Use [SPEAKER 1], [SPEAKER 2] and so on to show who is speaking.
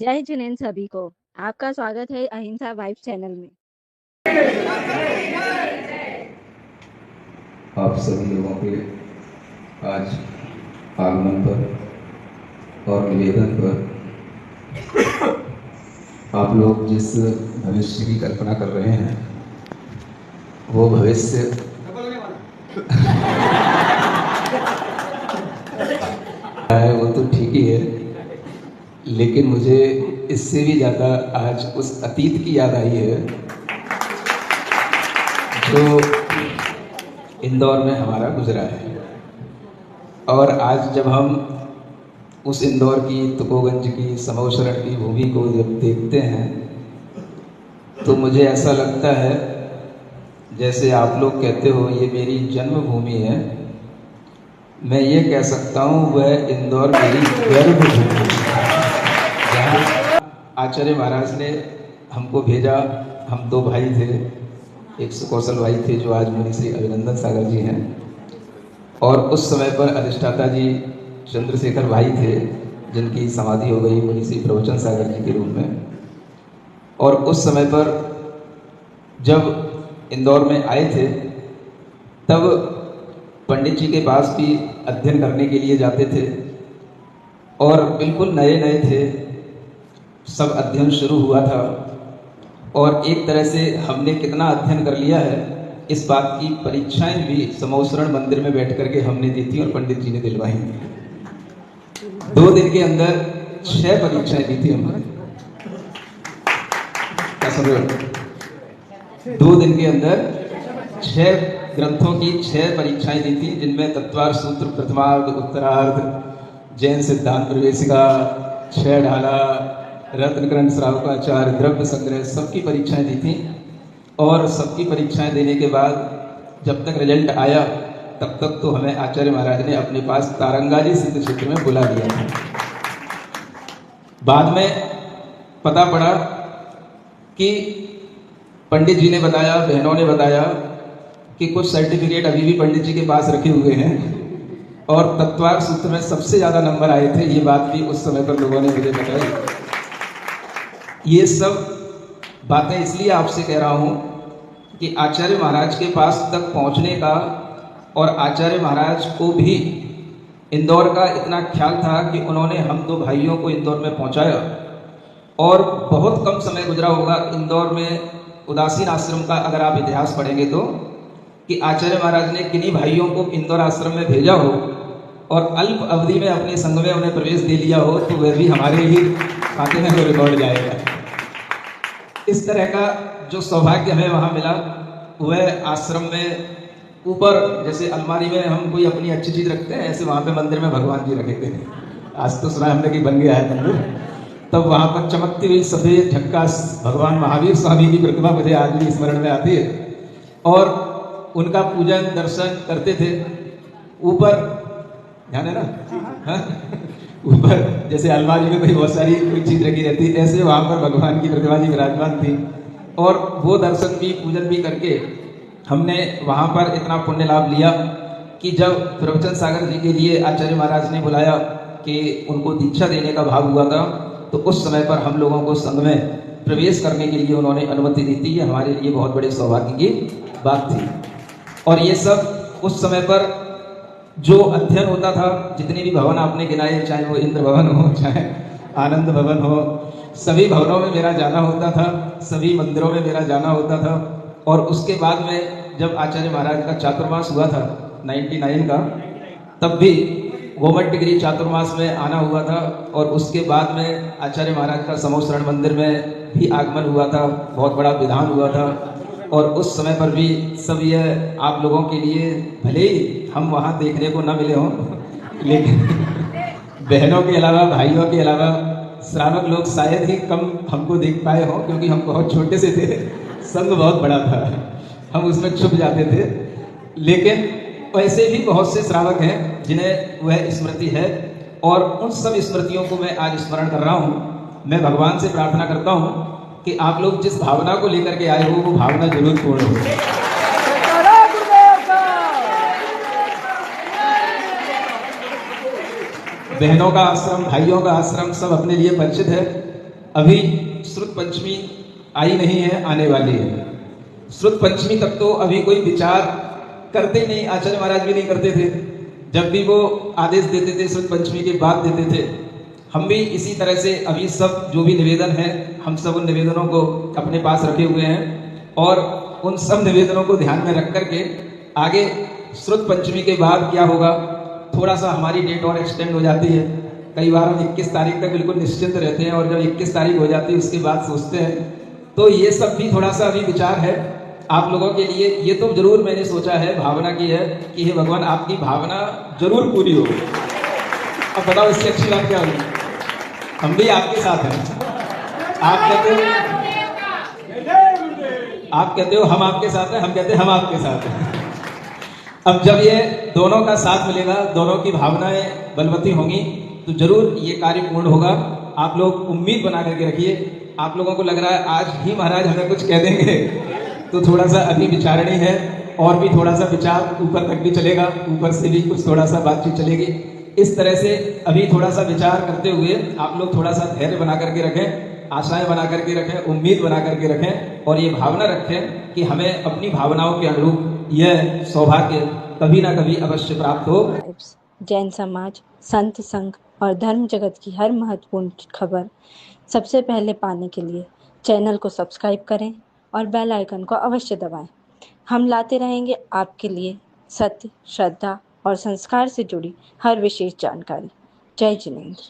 [SPEAKER 1] जय जिनेंद्र सभी को। आपका स्वागत है अहिंसा वाइब चैनल में।
[SPEAKER 2] आप सभी लोगों के आज आगमन पर और निवेदन पर आप लोग जिस भविष्य की कल्पना कर रहे हैं वो भविष्य है, वो तो ठीक ही है, लेकिन मुझे इससे भी ज़्यादा आज उस अतीत की याद आई है जो इंदौर में हमारा गुजरा है। और आज जब हम उस इंदौर की, तुकोगंज की, समवसरण की भूमि को जब देखते हैं तो मुझे ऐसा लगता है जैसे आप लोग कहते हो ये मेरी जन्मभूमि है, मैं ये कह सकता हूँ वह इंदौर मेरी गर्भभूमि है, जहाँ आचार्य महाराज ने हमको भेजा। हम दो भाई थे, एक सुकौशल भाई थे जो आज मुनि श्री अभिनंदन सागर जी हैं, और उस समय पर अधिष्ठाता जी चंद्रशेखर भाई थे जिनकी समाधि हो गई मुनि श्री प्रवचन सागर जी के रूप में। और उस समय पर जब इंदौर में आए थे तब पंडित जी के पास भी अध्ययन करने के लिए जाते थे और बिल्कुल नए नए थे, सब अध्ययन शुरू हुआ था। और एक तरह से हमने कितना अध्ययन कर लिया है इस बात की परीक्षाएं भी समवसरण मंदिर में बैठ करके हमने दी थी और पंडित जी ने दिलवाई थी। 2 दिन के अंदर 6 परीक्षाएं दी थी हमने। क्या समझ रहे हो? 2 दिन के अंदर 6 ग्रंथों की 6 परीक्षाएं दी थी, जिनमें तत्वार्थ सूत्र, प्रथमार्ध, उत्तरार्ध, जैन सिद्धांत प्रवेशिका, 6 ढाला, रत्नकरण श्रावकाचार्य, द्रव्य संग्रह, सबकी परीक्षाएं दी थी। और सबकी परीक्षाएं देने के बाद जब तक रिजल्ट आया तब तक तो हमें आचार्य महाराज ने अपने पास तारंगाजी सिद्ध क्षेत्र में बुला लिया था। बाद में पता पड़ा कि पंडित जी ने बताया, बहनों ने बताया कि कुछ सर्टिफिकेट अभी भी पंडित जी के पास रखे हुए हैं और तत्वार्थ सूत्र में सबसे ज्यादा नंबर आए थे। ये बात भी उस समय पर लोगों ने मुझे बताई। ये सब बातें इसलिए आपसे कह रहा हूं कि आचार्य महाराज के पास तक पहुंचने का, और आचार्य महाराज को भी इंदौर का इतना ख्याल था कि उन्होंने हम 2 भाइयों को इंदौर में पहुंचाया। और बहुत कम समय गुजरा होगा इंदौर में उदासीन आश्रम का, अगर आप इतिहास पढ़ेंगे तो, कि आचार्य महाराज ने किन्हीं भाइयों को इंदौर आश्रम में भेजा हो और अल्प अवधि में अपने संघ में उन्हें प्रवेश दे लिया हो, तो वह भी हमारे ही खाते में वो रिकॉर्ड जाएगा। इस तरह का जो सौभाग्य हमें वहां मिला, वह आश्रम में ऊपर जैसे अलमारी में हम कोई अपनी अच्छी चीज रखते हैं, ऐसे वहां पे मंदिर में भगवान जी रखे थे। आज तो सुना हमने कि बन गया है मंदिर। तब वहां पर चमकती हुई सफेद झक्कास भगवान महावीर स्वामी की प्रतिमा मुझे आज भी स्मरण में आती है, और उनका पूजन दर्शन करते थे। ऊपर ध्यान है ना, ऊपर जैसे अलमारी में कोई बहुत सारी कोई चीज रखी रहती, ऐसे वहां पर भगवान की प्रतिमा जी विराजमान थी। और वो दर्शन भी पूजन भी करके हमने वहां पर इतना पुण्य लाभ लिया कि जब प्रवचन सागर जी के लिए आचार्य महाराज ने बुलाया कि उनको दीक्षा देने का भाव हुआ था, तो उस समय पर हम लोगों को संघ में प्रवेश करने के लिए उन्होंने अनुमति दी थी। ये हमारे लिए बहुत बड़े सौभाग्य की बात थी। और ये सब उस समय पर जो अध्ययन होता था, जितने भी भवन आपने गिनाए, चाहे वो इंद्र भवन हो, चाहे आनंद भवन हो, सभी भवनों में मेरा जाना होता था, सभी मंदिरों में मेरा जाना होता था। और उसके बाद में जब आचार्य महाराज का चातुर्मास हुआ था 99 का, तब भी गोमट डिग्री चातुर्मास में आना हुआ था। और उसके बाद में आचार्य महाराज का समवसरण मंदिर में भी आगमन हुआ था, बहुत बड़ा विधान हुआ था। और उस समय पर भी सब यह आप लोगों के लिए, भले ही हम वहाँ देखने को न मिले हों, लेकिन बहनों के अलावा, भाइयों के अलावा श्रावक लोग शायद ही कम हमको देख पाए हों, क्योंकि हम बहुत छोटे से थे, संघ बहुत बड़ा था, हम उसमें छुप जाते थे। लेकिन ऐसे भी बहुत से श्रावक हैं जिन्हें वह स्मृति है, और उन सब स्मृतियों को मैं आज स्मरण कर रहा हूँ। मैं भगवान से प्रार्थना करता हूँ कि आप लोग जिस भावना को लेकर के आए हो वो भावना जरूर पूर्ण हो। बहनों का आश्रम, भाइयों का आश्रम सब अपने लिए परिचित है। अभी श्रुत पंचमी आई नहीं है, आने वाली है। श्रुत पंचमी तक तो अभी कोई विचार करते नहीं, आचार्य महाराज भी नहीं करते थे। जब भी वो आदेश देते थे श्रुत पंचमी के बाद देते थे। हम भी इसी तरह से अभी सब जो भी निवेदन है, हम सब उन निवेदनों को अपने पास रखे हुए हैं और उन सब निवेदनों को ध्यान में रख करके आगे श्रुत पंचमी के बाद क्या होगा, थोड़ा सा हमारी डेट और एक्सटेंड हो जाती है। कई बार हम 21 तारीख तक बिल्कुल निश्चिंत रहते हैं और जब 21 तारीख हो जाती है उसके बाद सोचते हैं। तो ये सब भी थोड़ा सा अभी विचार है आप लोगों के लिए। ये तो जरूर मैंने सोचा है, भावना की है कि हे भगवान आपकी भावना जरूर पूरी हो। अब बताओ इससे अच्छी बात क्या होगी। हम भी आपके साथ हैं। आप कहते हो हम आपके साथ हैं, हम कहते हैं हम आपके साथ हैं। अब जब ये दोनों का साथ मिलेगा, दोनों की भावनाएं बलवती होंगी तो जरूर ये कार्य पूर्ण होगा। आप लोग उम्मीद बना करके रखिए। आप लोगों को लग रहा है आज ही महाराज हमें कुछ कह देंगे, तो थोड़ा सा अभी विचारणी है और भी थोड़ा सा विचार ऊपर तक भी चलेगा, ऊपर से भी कुछ थोड़ा सा बातचीत चलेगी। इस तरह से अभी थोड़ा सा विचार करते हुए आप लोग थोड़ा सा धैर्य बना करके रखें, आशाएं बना करके रखें, उम्मीद बना करके रखें और ये भावना रखें कि हमें अपनी भावनाओं के अनुरूप यह सौभाग्य कभी ना कभी अवश्य प्राप्त हो।
[SPEAKER 1] जैन समाज, संत संघ और धर्म जगत की हर महत्वपूर्ण खबर सबसे पहले पाने के लिए चैनल को सब्सक्राइब करें और बेल आइकन को अवश्य दबाएं। हम लाते रहेंगे आपके लिए सत्य, श्रद्धा और संस्कार से जुड़ी हर विशेष जानकारी। जय जिनेंद्र।